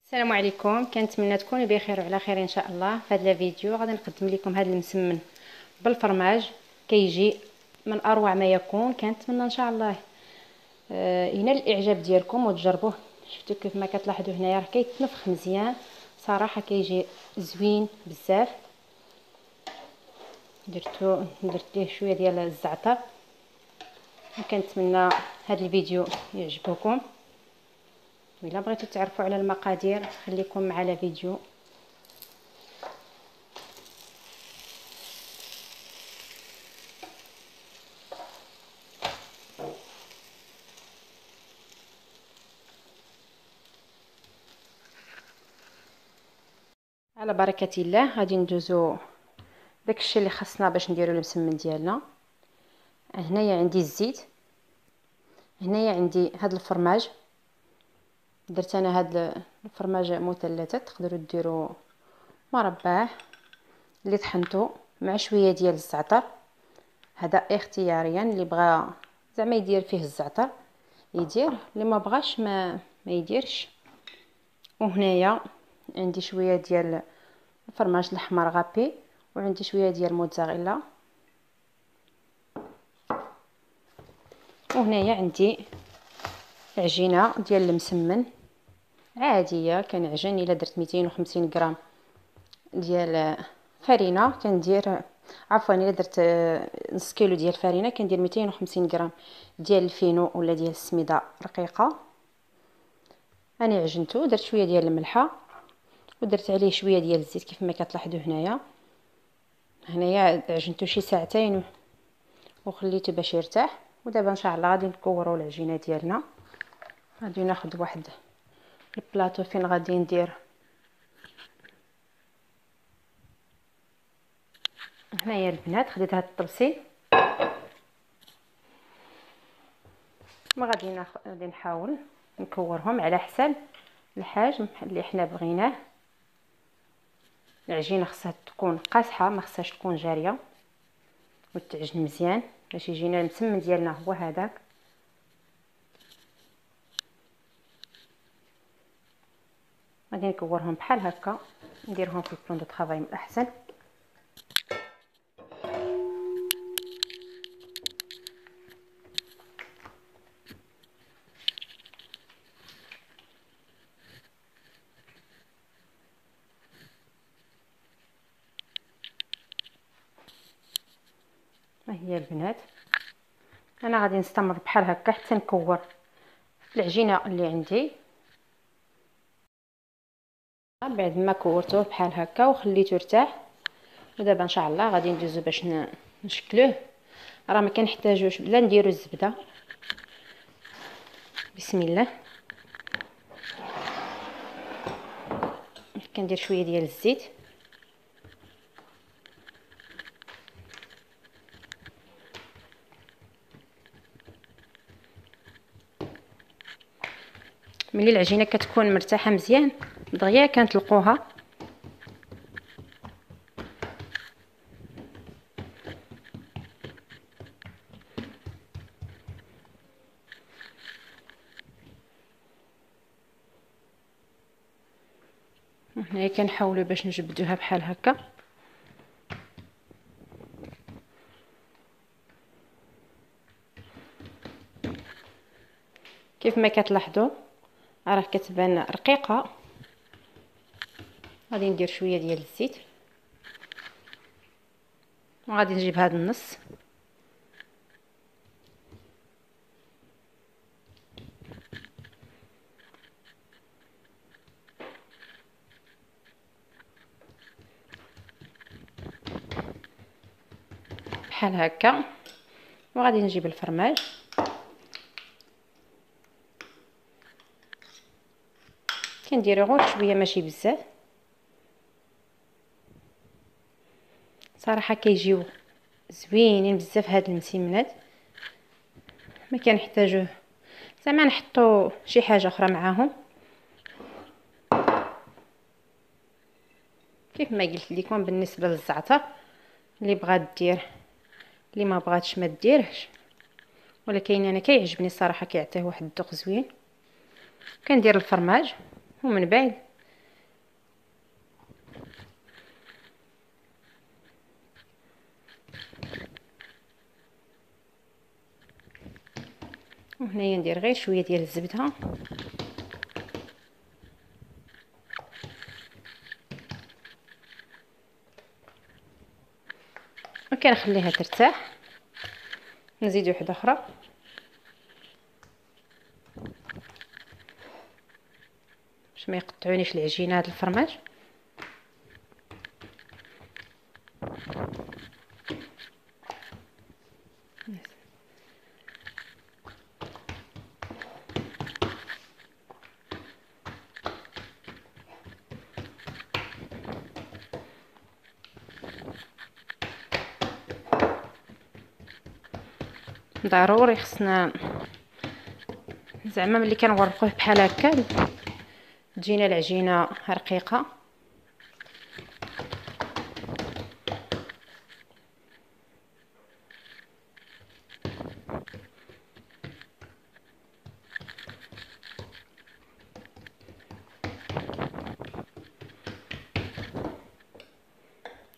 السلام عليكم، كنتمنى تكونوا بخير وعلى خير ان شاء الله. في هذا الفيديو غادي نقدم لكم هذا المسمن بالفرماج، كيجي من اروع ما يكون. كنتمنى ان شاء الله ينال الاعجاب ديالكم وتجربوه. شفتوا كيف ما كتلاحظوا هنايا راه كيتنفخ مزيان صراحه، كيجي زوين بزاف. درت ليه شويه ديال الزعتر، وكنتمنى هذا الفيديو يعجبكم. وإلا بغيتو تعرفوا على المقادير خليكم معنا فيديو. على بركه الله غادي ندوزو داكشي اللي خاصنا باش نديرو المسمن ديالنا. هنايا عندي الزيت، هنايا عندي هاد الفرماج. درت انا هاد الفرماج مثلثات، تقدروا ديروا مربع اللي طحنته مع شويه ديال الزعتر. هذا اختياريا، اللي بغى زعما يدير فيه الزعتر يدير، اللي ما بغاش ما يديرش. وهنايا عندي شويه ديال الفرماج الاحمر غابي، وعندي شويه ديال موتزاريلا. وهنايا عندي عجينه ديال المسمن عاديه كنعجن. الا درت 250 غرام ديال فرينه كندير، عفوا الا درت نص كيلو ديال الفرينه كندير 250 غرام ديال الفينو ولا ديال السميده رقيقه. انا عجنته، درت شويه ديال الملحه ودرت عليه شويه ديال الزيت كيف ما كتلاحظوا هنايا عجنته شي ساعتين وخليته باش يرتاح. ودابا ان شاء الله غادي نكوروا العجينه ديالنا. غادي ناخذ واحد البلاطو فين غادي ندير هنايا البنات. خديت هاد الطبسي غادي نحاول نكورهم على حساب الحجم اللي حنا بغيناه. العجينه خصها تكون قاصحه، ما خصهاش تكون جاريه، وتعجن مزيان باش يجينا المسمن ديالنا هو هذاك. غادي نكورهم بحال هكا، نديرهم في البلون دو طرافاي من الاحسن. ها هي البنات، انا غادي نستمر بحال هكا حتى نكور العجينه اللي عندي. بعد ما كورته بحال هكا وخليته يرتاح، ودابا ان شاء الله غادي ندوزو باش نشكلوه. راه ما كنحتاجوش لا نديرو الزبده. بسم الله. كندير شويه ديال الزيت، ملي العجينه كتكون مرتاحه مزيان دغيا كنطلقوها. هنايا كنحاولوا باش نجبدوها بحال هكا. كيف ما كتلاحظوا راه كتبان رقيقه. غادي ندير شويه ديال الزيت وغادي نجيب هذا النص بحال هكا، وغادي نجيب الفرماج كنديرو غير شويه ماشي بزاف. صراحه كيجيو زوينين بزاف هاد المسمنات، ما كنحتاجوه زعما نحطو شي حاجه اخرى معاهم. كيف ما قلت لكم بالنسبه للزعتر، اللي بغات دير، اللي ما بغاتش ما ديرهش، ولكن انا كيعجبني الصراحه، كيعطيه واحد الذوق زوين. كندير الفرماج ومن بعد وهنايا ندير غير شويه ديال الزبده. وكنخليها ترتاح. نزيد وحده اخرى. باش ما يقطعونيش العجينه هاد الفرماج. ضروري خصنا زعما ملي كنغرقوه بحال هكا تجينا العجينه رقيقه.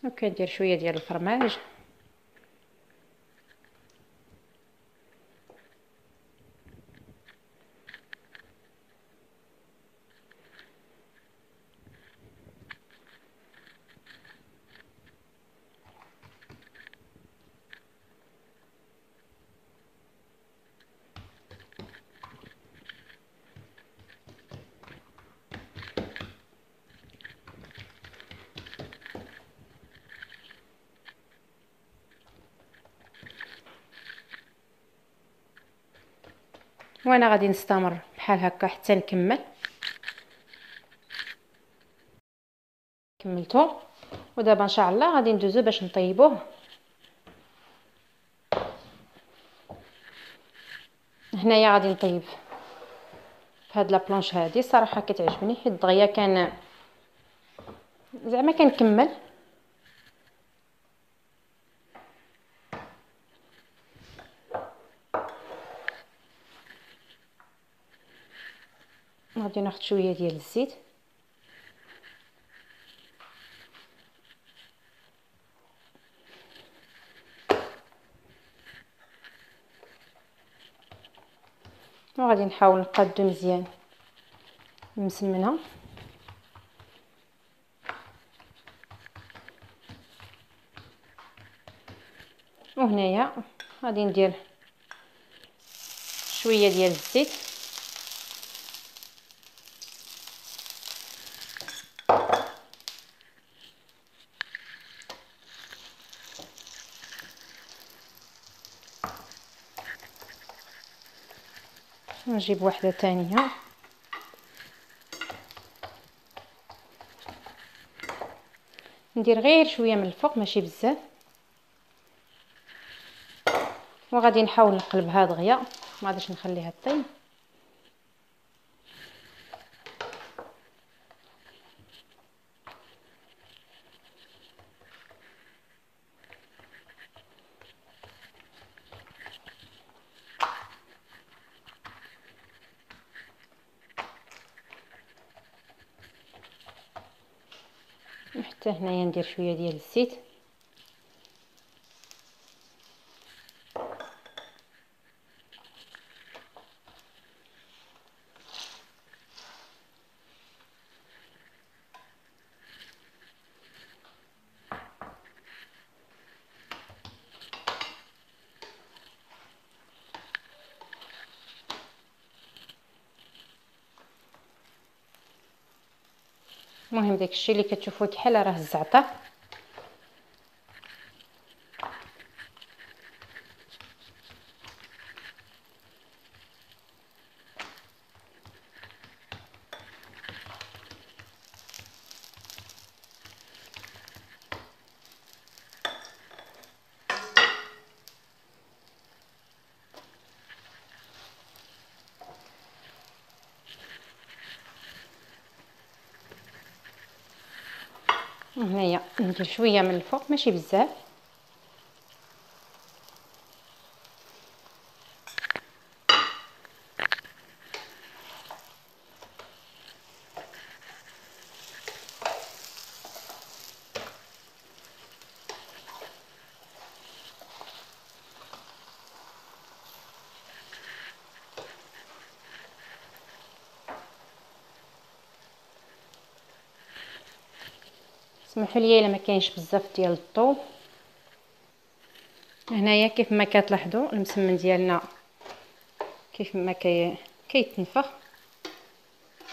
وكندير شويه ديال الفرماج. وانا غادي نستمر بحال هكا حتى نكمل. كملته. ودابا ان شاء الله غادي ندوزو باش نطيبوه. هنايا غادي نطيب في هاد لابلونش هادي. صراحه كتعجبني حيت دغيا كان زعما كنكمل. غادي ناخذ شويه ديال الزيت. وغادي نحاول نقادو مزيان مسمنه. وهنايا غادي ندير شويه ديال الزيت. نجيب واحده ثانيه. ندير غير شويه من الفوق ماشي بزاف. وغادي نحاول نقلبها دغيا ما غاديش نخليها طيب. حتى هنايا ندير شويه ديال الزيت. المهم داكشي اللي كتشوفوه كحل راه الزعتر. هنايا ندير شويه من الفوق ماشي بزاف. اسمحوا لي الا ما كاينش بزاف ديال الضو. هنايا كيف ما كتلاحظوا المسمن ديالنا كيف ما كيتنفخ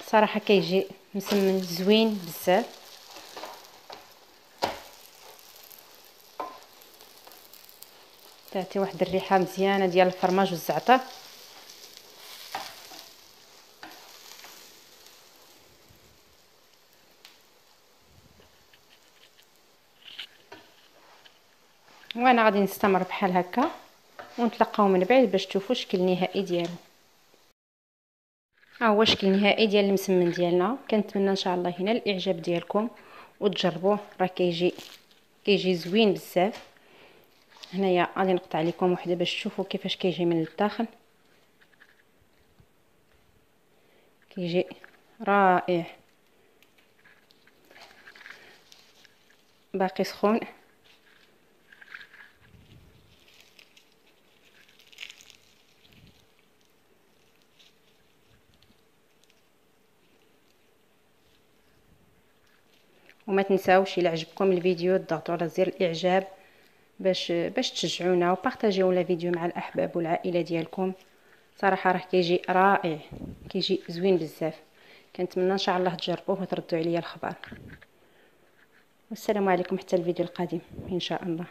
صراحه كيجي مسمن زوين بزاف. تعطي واحد الريحه مزيانه ديال الفرماج والزعتر. وانا غادي نستمر بحال هكا ونتلاقاو من بعد باش تشوفوا الشكل النهائي ديالو. ها هو الشكل النهائي ديال المسمن ديالنا. كنتمنى ان شاء الله هنا الاعجاب ديالكم وتجربوه، راه كيجي زوين بزاف. هنايا غادي نقطع لكم وحده باش تشوفوا كيفاش كيجي من الداخل. كيجي رائع، باقي سخون. وما تنساوش الى عجبكم الفيديو تضغطوا على زر الاعجاب باش تشجعونا وبارطاجيو الفيديو مع الاحباب والعائله ديالكم. صراحه راه كيجي رائع، كيجي زوين بزاف. كنتمنى ان شاء الله تجربوه وتردوا عليا الخبر. والسلام عليكم حتى الفيديو القادم ان شاء الله.